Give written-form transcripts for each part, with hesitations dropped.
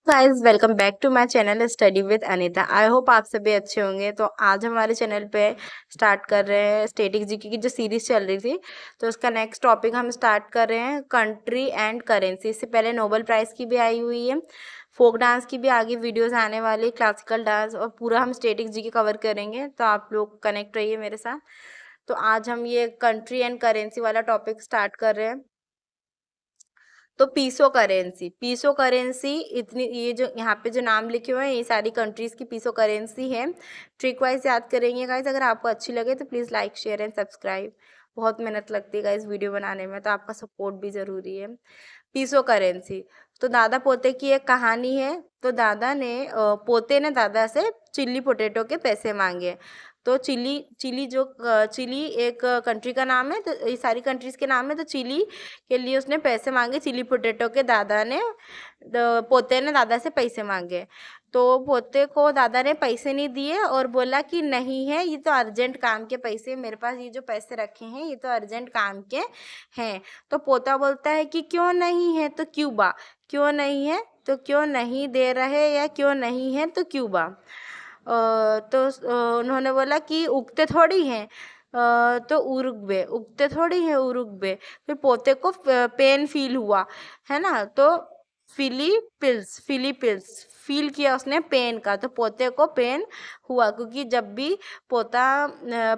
Guys welcome back to my channel study with Anita. I hope आप सभी अच्छे होंगे। तो आज हमारे चैनल पे स्टार्ट कर रहे हैं स्टैटिक जीके की जो सीरीज चल रही थी, तो उसका नेक्स्ट टॉपिक हम स्टार्ट कर रहे हैं कंट्री एंड करेंसी। इससे पहले नोबेल प्राइज़ की भी आई हुई है, फोक डांस की भी आगे वीडियोस आने वाली, क्लासिकल डांस, और पूरा हम स्टैटिक जीके कवर करेंगे। तो आप लोग कनेक्ट रहिए मेरे साथ। तो आज हम ये कंट्री एंड करेंसी वाला टॉपिक स्टार्ट कर रहे हैं। तो पीसो करेंसी इतनी, ये जो यहाँ पे जो नाम लिखे हुए हैं ये सारी कंट्रीज़ की पीसो करेंसी है। ट्रिक वाइज याद करेंगे गाइज। अगर आपको अच्छी लगे तो please like share and subscribe. बहुत मेहनत लगती है गाइज वीडियो बनाने में, तो आपका सपोर्ट भी ज़रूरी है। पीसो करेंसी तो दादा पोते की एक कहानी है। तो पोते ने दादा से चिल्ली पोटैटो के पैसे मांगे। तो चिली एक कंट्री का नाम है, तो ये सारी कंट्रीज़ के नाम है। तो चिली के लिए उसने पैसे मांगे। चिली पोटैटो के पोते ने दादा से पैसे मांगे। तो पोते को दादा ने पैसे नहीं दिए और बोला कि नहीं है, ये तो अर्जेंट काम के पैसे, मेरे पास ये जो पैसे रखे हैं ये तो अर्जेंट काम के हैं। तो पोता बोलता है कि क्यों नहीं है तो क्यों बा, क्यों नहीं है तो क्यों नहीं दे रहे, या क्यों नहीं है तो क्यों बा। उन्होंने बोला कि उगते थोड़ी हैं, तो उरुग्वे उगते थोड़ी है उरुग्वे। फिर पोते को पेन फील हुआ, है ना। तो फिलीपिल्स फील किया उसने पेन का। तो पोते को पेन हुआ, क्योंकि जब भी पोता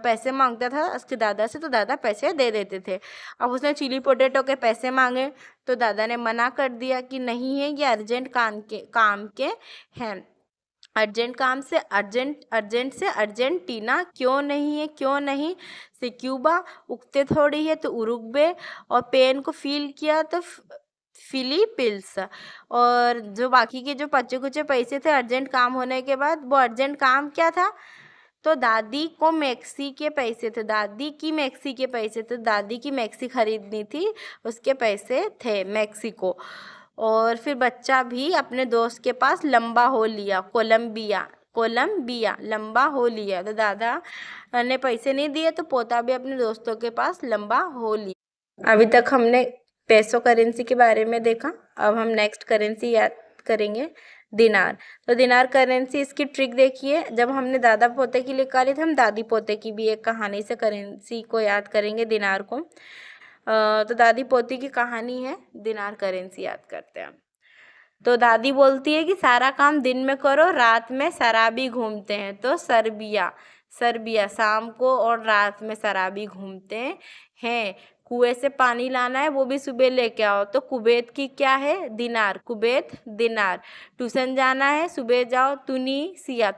पैसे मांगता था उसके दादा से, तो दादा पैसे दे देते थे। अब उसने चिली पोटैटो के पैसे मांगे, तो दादा ने मना कर दिया कि नहीं है, ये अर्जेंट काम के हैं। अर्जेंट से अर्जेंटीना, क्यों नहीं है, क्यों नहीं से क्यूबा, उगते थोड़ी है तो उरुग्वे, और पेन को फील किया तो फिलीपींस। और जो बाकी के जो बचे कुचे पैसे थे अर्जेंट काम होने के बाद, वो अर्जेंट काम क्या था, तो दादी को मैक्सी के पैसे थे, दादी की मैक्सी के पैसे थे। दादी की मैक्सी खरीदनी थी, उसके पैसे थे मैक्सिको। और फिर बच्चा भी अपने दोस्त के पास लंबा हो लिया, कोलंबिया लंबा हो लिया। तो दादा ने पैसे नहीं दिए, तो पोता भी अपने दोस्तों के पास लंबा हो लिया। अभी तक हमने पेसो करेंसी के बारे में देखा। अब हम नेक्स्ट करेंसी याद करेंगे, दिनार। तो दिनार करेंसी, इसकी ट्रिक देखिए। जब हमने दादा पोते की निकाली, तो हम दादी पोते की भी एक कहानी से करेंसी को याद करेंगे, दिनार को। तो दादी पोती की कहानी है, दिनार करेंसी याद करते हैं। तो दादी बोलती है कि सारा काम दिन में करो, रात में शराबी घूमते हैं। तो सर्बिया शाम को और रात में शराबी घूमते हैं। कुएं से पानी लाना है, वो भी सुबह लेके आओ। तो कुबेत की क्या है, दिनार, कुबेत दिनार। ट्यूशन जाना है, सुबह जाओ, तुनिसिया।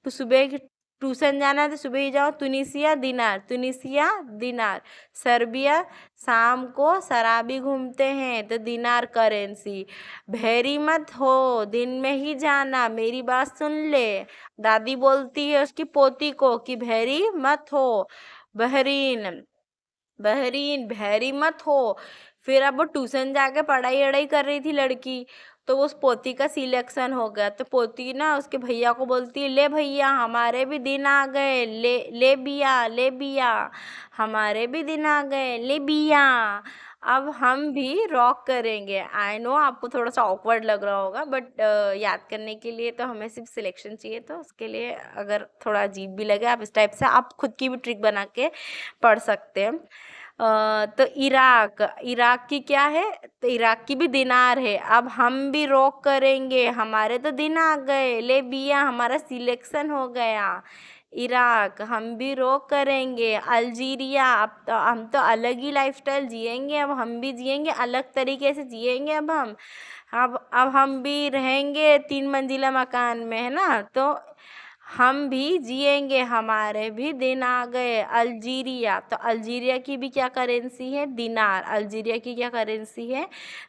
तो सुबह ट्यूशन जाना है तो सुबह ही जाओ, तुनिसिया दिनार। सर्बिया शाम को शराबी घूमते हैं, तो दिनार करेंसी। भेरी मत हो, दिन में ही जाना, मेरी बात सुन ले। दादी बोलती है उसकी पोती को कि भेरी मत हो, बहरीन बहरीन भेरी मत हो। फिर अब वो ट्यूशन जाके पढ़ाई वढ़ाई कर रही थी लड़की, तो उस पोती का सिलेक्शन हो गया। तो पोती ना उसके भैया को बोलती है, ले भैया हमारे भी दिन आ गए, ले बिया हमारे भी दिन आ गए, ले बिया अब हम भी रॉक करेंगे। आई नो आपको थोड़ा सा ऑकवर्ड लग रहा होगा, बट याद करने के लिए तो हमें सिर्फ सिलेक्शन चाहिए। तो उसके लिए अगर थोड़ा अजीब भी लगे, आप इस टाइप से आप खुद की भी ट्रिक बना के पढ़ सकते हैं। तो इराक की क्या है, तो इराक की भी दिनार है। अब हम भी रॉक करेंगे, हमारे तो दिन आ गए, ले बिया हमारा सिलेक्शन हो गया। इराक हम भी रॉक करेंगे। अल्जीरिया, अब तो हम तो अलग ही लाइफस्टाइल जिएंगे, अब हम भी जिएंगे अलग तरीके से जिएंगे। अब हम भी रहेंगे 3 मंजिला मकान में, है ना। तो हम भी जिएंगे, हमारे भी दिन आ गए। अल्जीरिया, तो अल्जीरिया की भी क्या करेंसी है, दिनार। अल्जीरिया की क्या करेंसी है,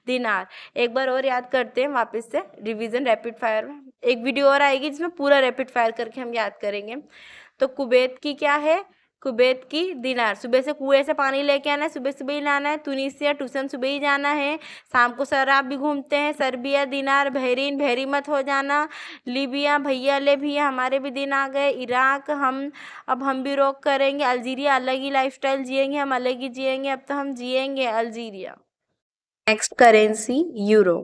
दिनार। एक बार और याद करते हैं वापस से, रिवीजन रैपिड फायर में। एक वीडियो और आएगी जिसमें पूरा रैपिड फायर करके हम याद करेंगे। तो कुवैत की क्या है, कुवैत की दिनार। सुबह से कुएं से पानी लेके आना है, सुबह सुबह ही लाना है। तुनिसिया ट्यूशन सुबह ही जाना है, शाम को शराब भी घूमते हैं। सर्बिया दिनार, बहरीन भेरी मत हो जाना। लीबिया भैया ले भैया हमारे भी दिन आ गए। इराक अब हम भी रॉक करेंगे। अल्जीरिया अलग ही लाइफस्टाइल जिएंगे, हम अलग ही जिएंगे, अब तो हम जिएंगे Algeria. Next currency euro.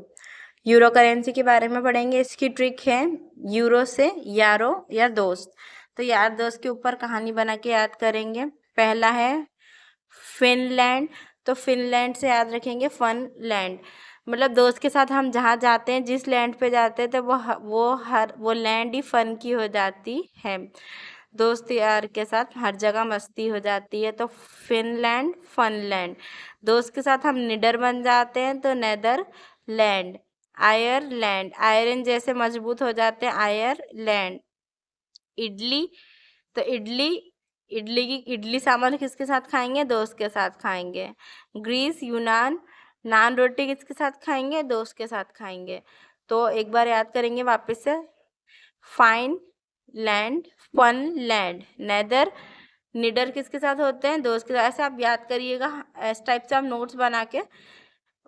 Euro currency के बारे में पढ़ेंगे। इसकी ट्रिक है यूरो से यारो या दोस्त। तो यार दोस्त के ऊपर कहानी बना के याद करेंगे। पहला है फिनलैंड, तो फिनलैंड से याद रखेंगे फन लैंड, मतलब दोस्त के साथ हम जहाँ जाते हैं, जिस लैंड पे जाते हैं, तो वो लैंड ही फन की हो जाती है। दोस्त यार के साथ हर जगह मस्ती हो जाती है, तो फिनलैंड फनलैंड। दोस्त के साथ हम निडर बन जाते हैं, तो नेदरलैंड। आयरलैंड, आयरन जैसे मजबूत हो जाते हैं, आयरलैंड। इडली, तो इडली सांभर किसके साथ खाएंगे? दोस्त के साथ खाएंगे। ग्रीस, यूनान, नान रोटी किसके साथ खाएंगे? दोस्त के साथ खाएंगे। तो एक बार याद करेंगे वापस से। Fine land, fun land, nether, निडर किसके साथ होते हैं? दोस्त के साथ। ऐसे आप याद करिएगा, इस टाइप से आप नोट्स बना के।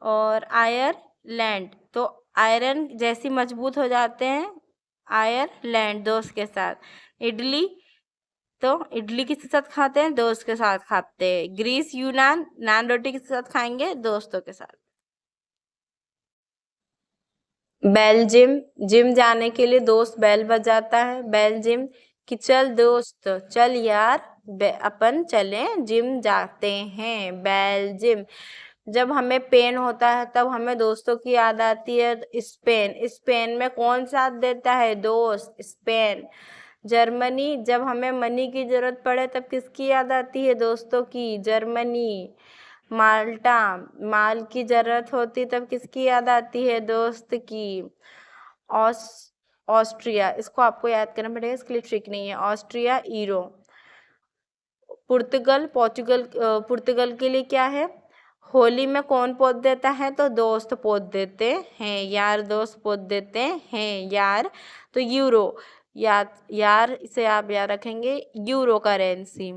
और आयरलैंड, तो आयरन जैसी मजबूत हो जाते हैं, आयरलैंड दोस्त के साथ। इडली, तो इडली किसके साथ खाते हैं? दोस्त के साथ खाते हैं। ग्रीस, यूनान, नान रोटी किसके साथ खाएंगे? दोस्तों के साथ। बेल्जियम, जिम जाने के लिए दोस्त बेल बजाता है, बेल्जियम। कि चल दोस्त, चल यार, अपन चले जिम जाते हैं, बेल्जियम। जब हमें पेन होता है तब हमें दोस्तों की याद आती है, स्पेन। स्पेन में कौन साथ देता है? दोस्त, स्पेन। जर्मनी, जब हमें मनी की जरूरत पड़े तब किसकी याद आती है? दोस्तों की, जर्मनी। माल्टा, माल की जरूरत होती तब किसकी याद आती है? दोस्त की। ऑस ऑस्ट्रिया, इसको आपको याद करना पड़ेगा, इसके लिए ट्रिक नहीं है। ऑस्ट्रिया, ईरो। पुर्तगाल के लिए क्या है? होली में कौन पोत देता है? तो दोस्त पोत देते हैं, यार दोस्त पोत देते हैं, यार। तो यूरो, यार इसे आप याद रखेंगे, यूरो करेंसी।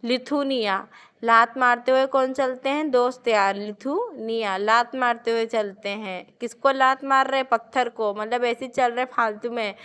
लिथुनिया, लात मारते हुए कौन चलते हैं? दोस्त यार। लिथुनिया, लात मारते हुए चलते हैं। किसको लात मार रहे? पत्थर को, मतलब ऐसे चल रहे फालतू में,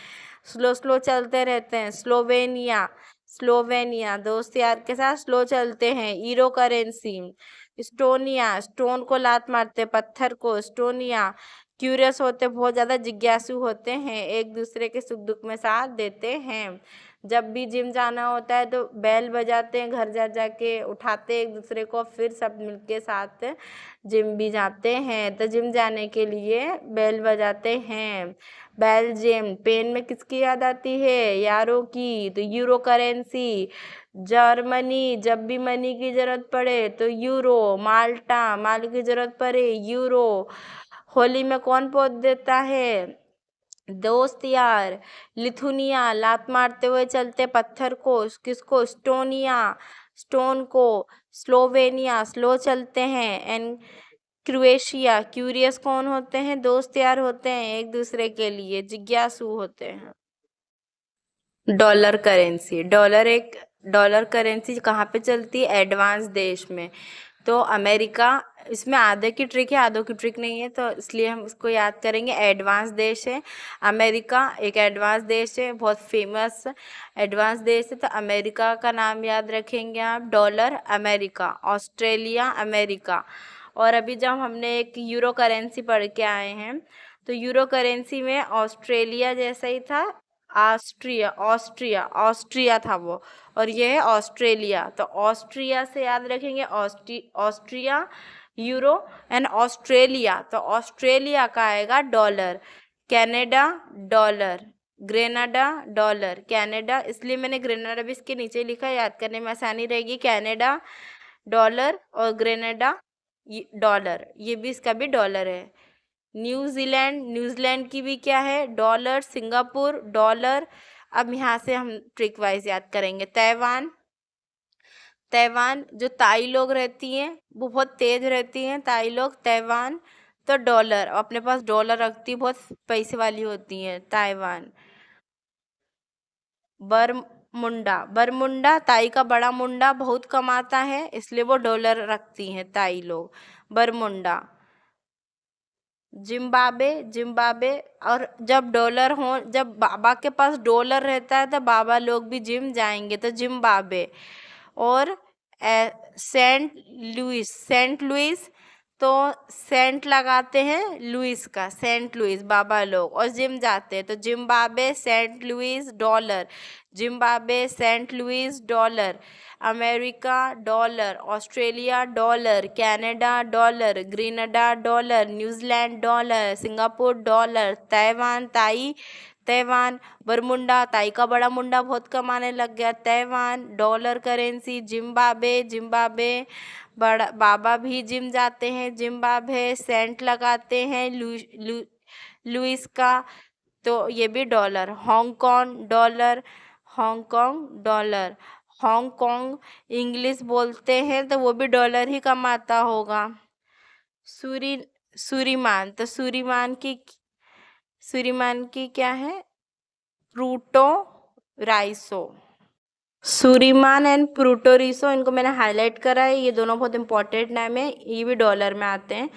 स्लो स्लो चलते रहते हैं। स्लोवेनिया, स्लोवेनिया, दोस्त यार के साथ स्लो चलते हैं, ईरो करेंसी। स्टोनिया, स्टोन को लात मारते, पत्थर को, स्टोनिया। क्यूरियस होते, बहुत ज़्यादा जिज्ञासु होते हैं, एक दूसरे के सुख दुख में साथ देते हैं। जब भी जिम जाना होता है तो बैल बजाते हैं, घर जा जाके उठाते हैं एक दूसरे को, फिर सब मिलके साथ जिम भी जाते हैं। तो जिम जाने के लिए बैल बजाते हैं। बेल्जियम, पेन में किसकी याद आती है? यारों की, तो यूरो करेंसी। जर्मनी, जब भी मनी की जरूरत पड़े तो यूरो। माल्टा, माल की जरूरत पड़े, यूरो। होली में कौन पोत देता है? दोस्त यार। लिथुनिया, लात मारते हुए चलते पत्थर को, किसको? स्टोनिया, स्टोन को। स्लोवेनिया, स्लो चलते हैं। एंड क्रोएशिया, क्यूरियस कौन होते हैं? दोस्त यार होते हैं, एक दूसरे के लिए जिज्ञासु होते हैं। डॉलर करेंसी, डॉलर करेंसी कहाँ पे चलती है? एडवांस देश में। तो अमेरिका, इसमें आधे की ट्रिक है, आधों की ट्रिक नहीं है, तो इसलिए हम इसको याद करेंगे। एडवांस देश है अमेरिका, एक एडवांस देश है, बहुत फेमस एडवांस देश है, तो अमेरिका का नाम याद रखेंगे आप। Dollar America. Australia, America. और अभी जब हमने एक यूरो करेंसी पढ़ के आए हैं, तो यूरो करेंसी में ऑस्ट्रेलिया जैसा ही था, ऑस्ट्रिया था वो, और ये है ऑस्ट्रेलिया। तो ऑस्ट्रिया से याद रखेंगे, ऑस्ट्रिया, यूरो एंड ऑस्ट्रेलिया। तो ऑस्ट्रेलिया का आएगा dollar. Canada, dollar. Grenada, dollar. Canada, इसलिए मैंने ग्रेनाडा भी इसके नीचे लिखा, याद करने में आसानी रहेगी। कनाडा, डॉलर, और ग्रेनाडा, डॉलर, ये भी इसका भी डॉलर है। न्यूजीलैंड, न्यूजीलैंड की भी क्या है? डॉलर। Singapore, dollar. अब यहाँ से हम ट्रिक वाइज याद करेंगे। ताइवान, ताइवान जो ताई लोग रहती हैं वो बहुत तेज रहती हैं, ताई लोग। ताइवान, तो डॉलर, अपने पास डॉलर रखती, बहुत पैसे वाली होती हैं, ताइवान। बरमुंडा, बरमुंडा, ताई का बड़ा मुंडा बहुत कमाता है, इसलिए वो डॉलर रखती हैं ताई लोग। बरमुंडा। जिम्बाब्वे, जिम्बाब्वे, और जब बाबा के पास डॉलर रहता है तो बाबा लोग भी जिम जाएंगे, तो जिम्बाब्वे। और सेंट लुइस, सेंट लुइस, तो सेंट लगाते हैं लुइस का, सेंट लुइस बाबा लोग, और जिम जाते हैं तो Zimbabwe Saint Louis dollar, Zimbabwe Saint Louis dollar, America dollar, Australia dollar, Canada dollar, Grenada dollar, New Zealand dollar, Singapore dollar, Taiwan ताई, ताइवान, बरमुंडा, ताई का बड़ा मुंडा बहुत कमाने लग गया, Taiwan dollar currency, Zimbabwe, Zimbabwe बड़ा बाबा भी जिम जाते हैं, जिम्बाब्वे सेंट लगाते हैं लुइस का, तो ये भी dollar, Hong Kong dollar, Hong Kong dollar, Hong Kong English बोलते हैं तो वो भी डॉलर ही कमाता होगा। सूरी सूरीमान, तो सूरीमान की क्या है, प्रूटो राइसो, सूरीमान एंड प्रूटोरिसो, इनको मैंने हाईलाइट करा है, ये दोनों बहुत इंपॉर्टेंट नाम है, ये भी डॉलर में आते हैं,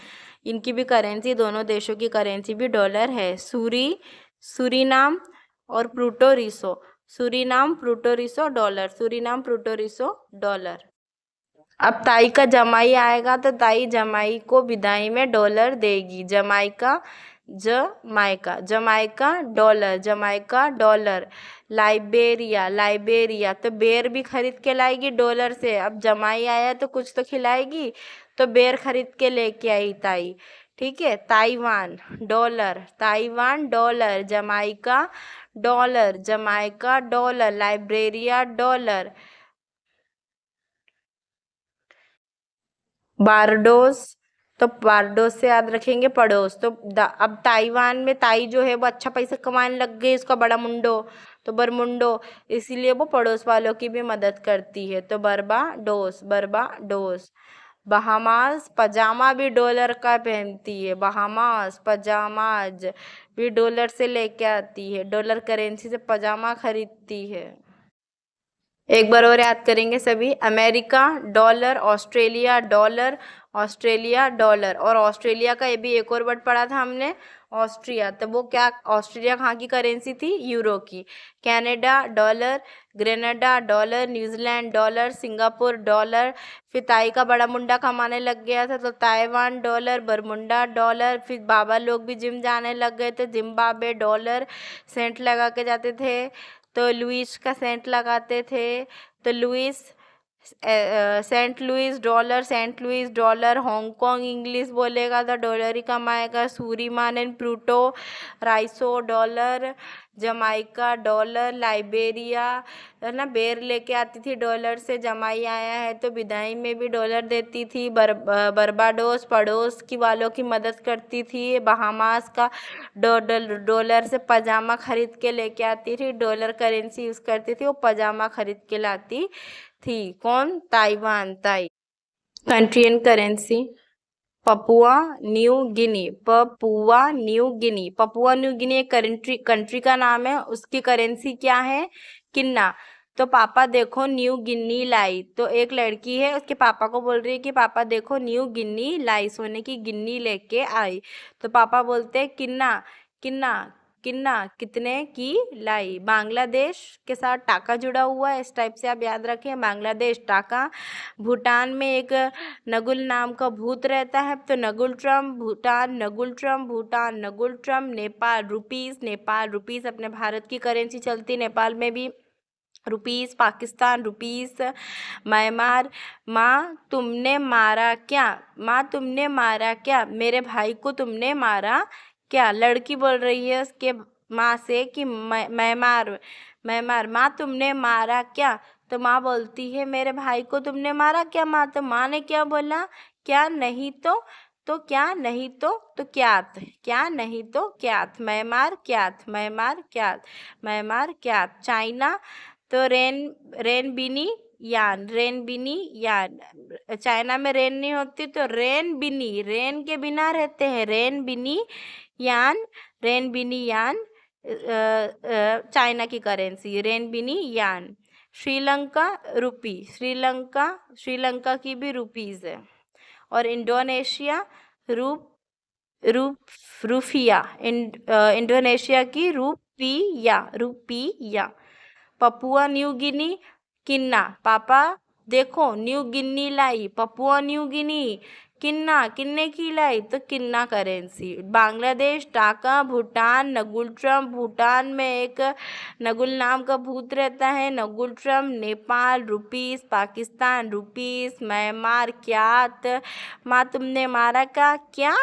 इनकी भी करेंसी, दोनों देशों की करेंसी भी डॉलर है। सूरीनाम और प्रूटोरिसो, सूरीनाम प्रूटोरिसो डॉलर, सूरीनाम प्रूटोरिसो डॉलर। अब ताई का जमाई आएगा तो ताई जमाई को विदाई में डॉलर देगी, Jamaica, Jamaica, Jamaica dollar, Jamaica dollar, Liberia, Liberia, तो बेर भी खरीद के लाएगी डॉलर से, अब जमाई आया तो कुछ तो खिलाएगी, तो बेर खरीद के लेके आई ताई, ठीक है। Taiwan dollar, Taiwan dollar, Jamaica dollar, Jamaica dollar, Liberia dollar, Barbados, तो बारडोस से याद रखेंगे पड़ोस, तो अब ताइवान में ताई जो है वो अच्छा पैसा कमाने लग गई, उसका बड़ा मुंडो, तो बरमुंडो, इसीलिए वो पड़ोस वालों की भी मदद करती है, तो बरबाडोस, बरबाडोस। बहामास, पजामा भी डॉलर का पहनती है, बहामास पजामाज भी डॉलर से लेके आती है, डॉलर करेंसी से पजामा खरीदती है। एक बार और याद करेंगे सभी, America dollar, Australia dollar, Australia dollar, और ऑस्ट्रेलिया का ये भी एक और वर्ड पढ़ा था हमने, ऑस्ट्रिया, तो वो क्या, ऑस्ट्रेलिया कहाँ की करेंसी थी, यूरो की। Canada dollar, Grenada dollar, New Zealand dollar, Singapore dollar, फिर ताई का बड़ा मुंडा कमाने लग गया था तो ताइवान डॉलर, बरमुंडा डॉलर, फिर बाबा लोग भी जिम जाने लग गए थे, जिम्बाब्वे डॉलर, सेंट लगा के जाते थे तो लुइस का सेंट लगाते थे, तो Louis, Saint Louis dollar, Saint Louis dollar, Hong Kong English बोलेगा तो डॉलर ही कमाएगा, सूरीमान एंड प्लूटो राइसो डॉलर, जमाइका डॉलर, लाइबेरिया है ना, बेर लेके आती थी डॉलर से, जमाई आया है तो विदाई में भी डॉलर देती थी, बरबाडोस पड़ोस की वालों की मदद करती थी, बहामास का डॉलर से पजामा खरीद के लेके आती थी, डॉलर करेंसी यूज़ करती थी, वो पजामा खरीद के लाती थी, कौन, ताइवान, ताई। Country and currency, Papua New Guinea, Papua New Guinea, Papua New गिनी एक कंट्री का नाम है, उसकी करेंसी क्या है, किन्ना, तो पापा देखो न्यू गिन्नी लाई, तो एक लड़की है उसके पापा को बोल रही है कि पापा देखो न्यू गिन्नी लाई, सोने की गिन्नी लेके आई, तो पापा बोलते हैं किन्ना, किन्ना, किन्ना, कितने की लाई। बांग्लादेश के साथ टाका जुड़ा हुआ है, इस टाइप से आप याद रखें, बांग्लादेश टाका। भूटान में एक नगुल नाम का भूत रहता है, तो ngultrum Bhutan, ngultrum Bhutan, ngultrum Nepal rupees, Nepal rupees, अपने भारत की करेंसी चलती, नेपाल में भी रुपीस, पाकिस्तान रुपीस। म्यांमार, माँ तुमने मारा क्या, माँ तुमने मारा क्या, मेरे भाई को तुमने मारा क्या, लड़की बोल रही है उसके माँ से कि म्यांमार, म्यांमार, माँ तुमने मारा क्या, तो माँ बोलती है मेरे भाई को तुमने मारा क्या माँ, तो माँ ने क्या बोला, क्या नहीं तो क्या नहीं तो क्यात, क्या नहीं तो क्यात, म्यांमार क्यात, म्यांमार क्यात, म्यांमार क्यात। चाइना, तो रेन बिनी यान, रेन बिनी यान, चाइना में रेन नहीं होती तो रेन बिनी, रेन के बिना रहते हैं, रेन बिनी यान, रेन बिनी यान चाइना की करेंसी, रेन बिनी यान। श्रीलंका रुपी, श्रीलंका की भी रुपीज़ है, और इंडोनेशिया रूफिया, इंडोनेशिया की रुपिया। पपुआ न्यू गिनी किन्ना, पापा देखो न्यू गिनी लाई, पपुआ न्यू गिनी किन्ना, किन्ने की लाई तो kina currency. Bangladesh, Dhaka, Bhutan, ngultrum, Bhutan में एक नगुल नाम का भूत रहता है, ngultrum. Nepal rupees, Pakistan rupees, Myanmar kyat. माँ तुमने मारा का क्या,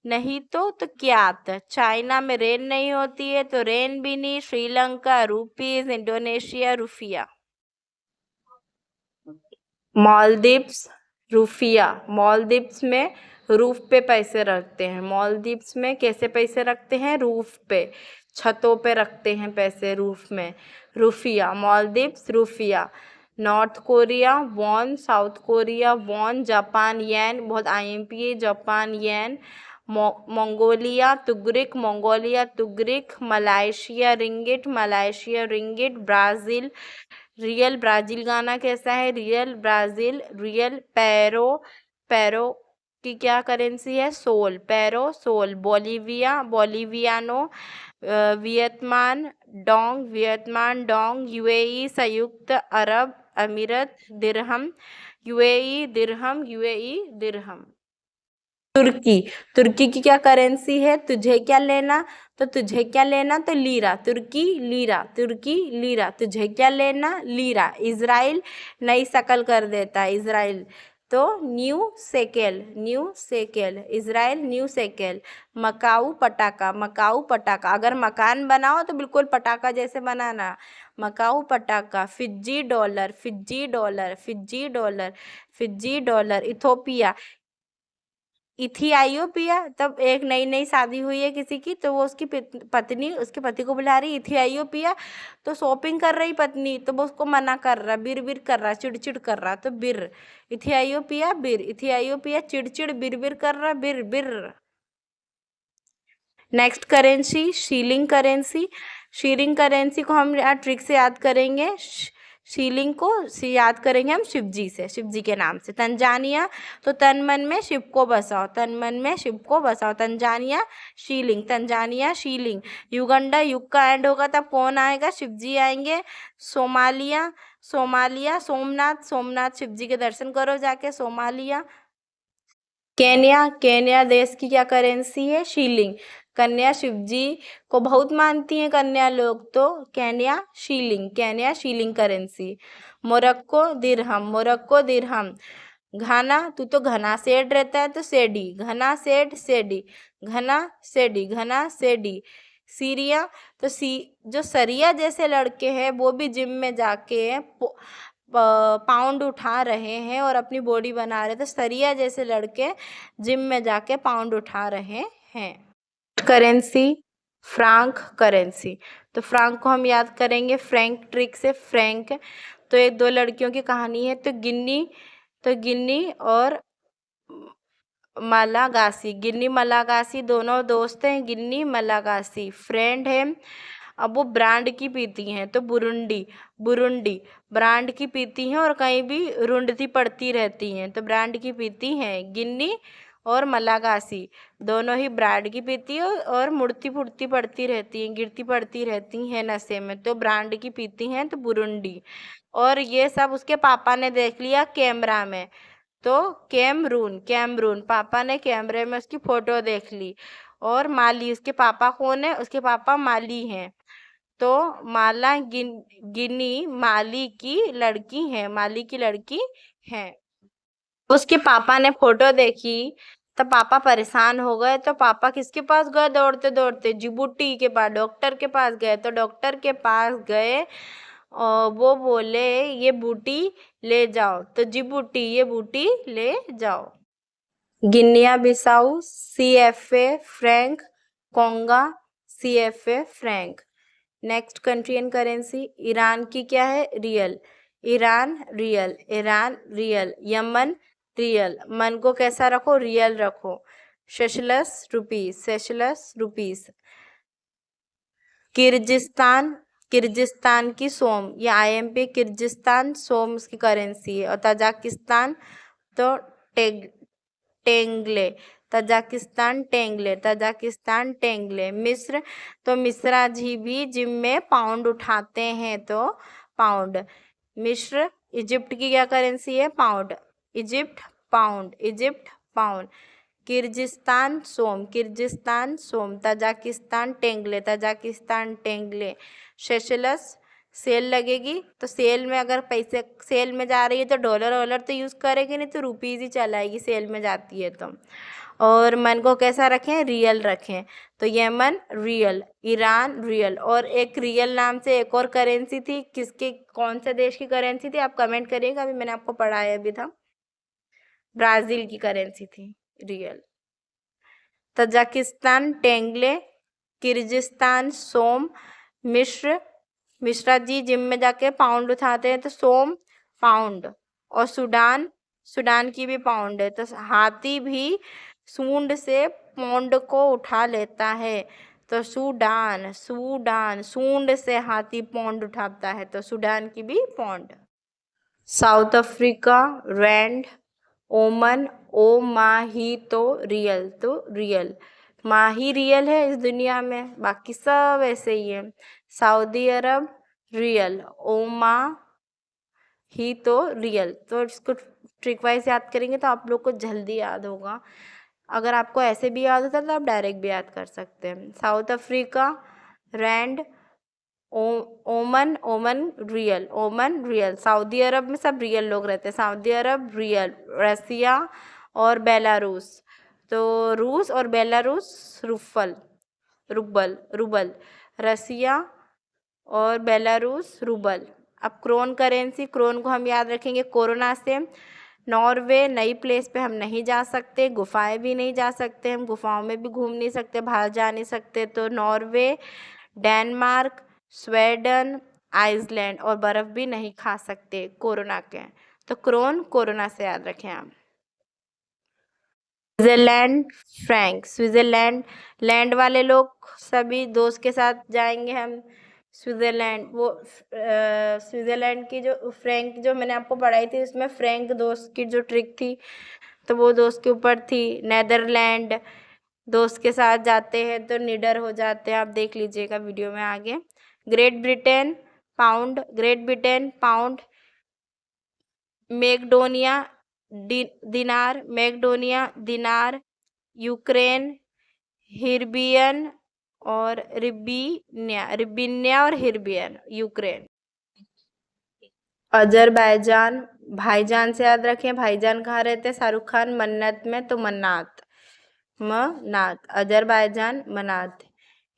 नहीं तो क्यात। चाइना में रेन नहीं होती है तो रेन भी नहीं। Sri Lanka rupees, Indonesia rupiah. Maldives rufiyaa, Maldives में रूफ पे पैसे रखते हैं। मालदीव्स में कैसे पैसे रखते हैं, रूफ पे, छतों पे रखते हैं पैसे, रूफ में। Rufiyaa, Maldives rufiyaa. North Korea won, South Korea won. Japan yen, बहुत आईएमपी है, Japan yen. Mongolia tugrik, Mongolia tugrik. Malaysia ringgit, Malaysia ringgit. Brazil real, Brazil गाना कैसा है, रियल ब्राज़ील रियल। पैरो, पैरो की क्या करेंसी है, sol, Peru sol. Bolivia boliviano. Vietnam dong, Vietnam dong. UAE संयुक्त अरब अमीरत दिरहम, यूएई दिरहम, यूएई दिरहम। तुर्की, तुर्की की क्या करेंसी है, तुझे क्या लेना, तो तुझे क्या लेना तो लीरा, तुर्की लीरा, तुर्की लीरा। तुझे क्या लेना, लीरा। इजराइल नई शकल कर देता है, इजराइल तो new shekel, new shekel, Israel new shekel. Macau पटाखा, मकाऊ पटाखा, अगर मकान बनाओ तो बिल्कुल पटाखा जैसे बनाना, मकाऊ पटाखा। Fiji dollar, Fiji dollar, Fiji dollar, Fiji dollar. Ethiopia, Ethiopia, तब एक नई नई शादी हुई है किसी की तो वो उसकी पत्नी उसके पति को बुला रही इथियोपिया, तो शॉपिंग कर रही पत्नी तो वो उसको मना कर रहा, बिर बिर कर रहा, चिड़चिड़ कर रहा, तो बिर, इथियोपिया बिर, इथियोपिया चिड़चिड़, बिर बिर कर रहा, बिर बिर। Next currency shilling currency. Shilling currency को हम यहाँ ट्रिक से याद करेंगे, शीलिंग को याद करेंगे हम शिव जी से, शिव जी के नाम से। तंजानिया, तो तन मन में शिव को बसाओ, तन मन में शिव को बसाओ। Tanzania shilling, Tanzania shilling. Uganda, युग का एंड होगा तब कौन आएगा, शिव जी आएंगे। सोमालिया, सोमालिया सोमनाथ, सोमनाथ शिव जी के दर्शन करो जाके, सोमालिया। केन्या, केन्या देश की क्या करेंसी है, शीलिंग। कन्या शिव जी को बहुत मानती हैं कन्या लोग, तो Kenya shilling, Kenya shilling currency. Morocco dirham, Morocco dirham. Ghana, तू तो घना सेड रहता है तो सेडी, घना सेड सेडी, घना सेडी, घना सेडी। सीरिया, तो जो सरिया जैसे लड़के हैं वो भी जिम में जाके पाउंड उठा रहे हैं और अपनी बॉडी बना रहे थे, सरिया जैसे लड़के जिम में जाके पाउंड उठा रहे हैं। करेंसी फ्रांक करेंसी, तो फ्रांक को हम याद करेंगे फ्रैंक ट्रिक से, फ्रैंक। तो ये दो लड़कियों की कहानी है, तो गिन्नी और मलागासी, गिन्नी मलागासी दोनों दोस्त हैं, गिन्नी मलागासी फ्रेंड है। अब वो ब्रांड की पीती हैं, तो बुरुंडी, बुरुंडी ब्रांड की पीती हैं और कहीं भी रुंडती पड़ती रहती हैं, तो ब्रांड की पीती हैं। गिन्नी और मलागासी दोनों ही ब्रांड की पीती है और मुड़ती फुड़ती पड़ती रहती हैं, गिरती पड़ती रहती हैं नशे में, तो ब्रांड की पीती हैं, तो बुरुंडी। और ये सब उसके पापा ने देख लिया कैमरा में, तो कैमरून, कैमरून पापा ने कैमरे में उसकी फोटो देख ली। और माली, उसके पापा कौन है, उसके पापा माली हैं, तो माला गिनी माली की लड़की है, माली की लड़की है। उसके पापा ने फोटो देखी तो पापा परेशान हो गए, तो पापा किसके पास गए, दौड़ते दौड़ते जिबूटी के पास, डॉक्टर के पास गए। तो डॉक्टर के पास गए और वो बोले ये बूटी ले जाओ, तो जिबूटी ये बूटी ले जाओ। Guinea Bissau CFA franc, Congo CFA franc. Next country and currency, Iran की क्या है, rial, Iran rial, Iran rial. Yemen rial, मन को कैसा रखो, रियल रखो। Seychelles rupees, Seychelles rupees. Kyrgyzstan, Kyrgyzstan की सोम, ये IMP किर्गिस्तान सोम उसकी करेंसी है। और तजाकिस्तान तो टेंगले, तजाकिस्तान टेंगले, तजाकिस्तान टेंगले। मिस्र, तो मिश्रा जी भी जिम में पाउंड उठाते हैं, तो पाउंड। मिस्र, इजिप्ट की क्या करेंसी है, pound, Egypt pound, Egypt pound. Kyrgyzstan som, Kyrgyzstan som. Tajikistan tenge, Tajikistan tenge. Seychelles sale लगेगी तो सेल में अगर पैसे सेल में जा रही है तो डॉलर वॉलर तो यूज़ करेगी नहीं, तो रुपीज़ ही चलाएगी सेल में जाती है तो। और मन को कैसा रखें, रियल रखें, तो यमन रियल, ईरान रियल। और एक रियल नाम से एक और करेंसी थी, किसके कौन से देश की करेंसी थी आप कमेंट करिएगा, अभी मैंने आपको पढ़ाया भी था, ब्राज़ील की करेंसी थी रियल। तजाकिस्तान टेंगले, किर्गिस्तान सोम, मिश्रा जी जिम में जाके पाउंड उठाते हैं तो सोम पाउंड। और सूडान की भी पाउंड है, तो हाथी भी सूंड से पौंड को उठा लेता है, तो सूडान सूंड से हाथी पौंड उठाता है, तो सूडान की भी पौंड। साउथ अफ्रीका रैंड, ओमन ओमाही तो रियल, माही रियल है इस दुनिया में, बाकी सब ऐसे ही है। सऊदी अरब रियल, ओमा ही तो रियल। तो इसको ट्रिक वाइज याद करेंगे तो आप लोग को जल्दी याद होगा। अगर आपको ऐसे भी याद होता है तो आप डायरेक्ट भी याद कर सकते हैं। साउथ अफ्रीका रैंड, ओमन रियल। सऊदी अरब में सब रियल लोग रहते हैं, सऊदी अरब रियल। रसिया और बेलारूस, तो रूस और बेलारूस रूबल। रसिया और बेलारूस रूबल। अब क्रोन करेंसी, क्रोन को हम याद रखेंगे कोरोना से। नॉर्वे नई प्लेस पे हम नहीं जा सकते, गुफाएं भी नहीं जा सकते, हम गुफाओं में भी घूम नहीं सकते, बाहर जा नहीं सकते, तो नॉर्वे। डेनमार्क, स्वीडन, आइसलैंड, और बर्फ़ भी नहीं खा सकते कोरोना के, तो क्रोन कोरोना से याद रखें आप। स्विट्ज़रलैंड फ्रैंक, स्विट्ज़रलैंड लैंड वाले लोग सभी दोस्त के साथ जाएंगे हम स्विट्ज़रलैंड। वो स्विट्ज़रलैंड की जो फ्रैंक जो मैंने आपको पढ़ाई थी उसमें फ्रैंक दोस्त की जो ट्रिक थी तो वो दोस्त के ऊपर थी। नेदरलैंड दोस्त के साथ जाते हैं तो निडर हो जाते हैं, आप देख लीजिएगा वीडियो में आगे। Great Britain pound. Macedonia Ukraine हिर्बियन और रिबिनिया और हिर्बियन यूक्रेन। अजरबैजान, भाईजान से याद रखें, भाईजान कहाँ रहते हैं, शाहरुख खान मन्नत में, तो मन्नात, अजरबैजान मनात।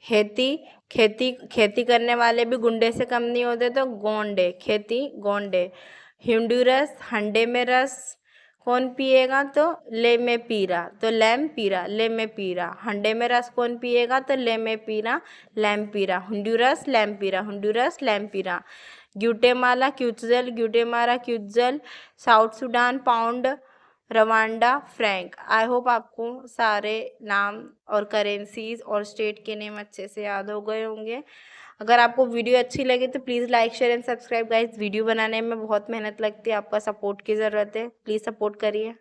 खेती करने वाले भी गुंडे से कम नहीं होते, तो गोंडे। हिंडूरस हंडे में रस कौन पिएगा, तो ले में पीरा, तो लैम पीरा। हंडे में रस कौन पिएगा, तो ले में पीरा, लैम पीरा। Honduras lempira. Guatemala quetzal. South Sudan pound, Rwanda franc. I hope आपको सारे नाम और करेंसीज और स्टेट के नेम अच्छे से याद हो गए होंगे। अगर आपको वीडियो अच्छी लगे तो please like share and subscribe guys. Video बनाने में बहुत मेहनत लगती है, आपका सपोर्ट की ज़रूरत है, प्लीज़ सपोर्ट करिए।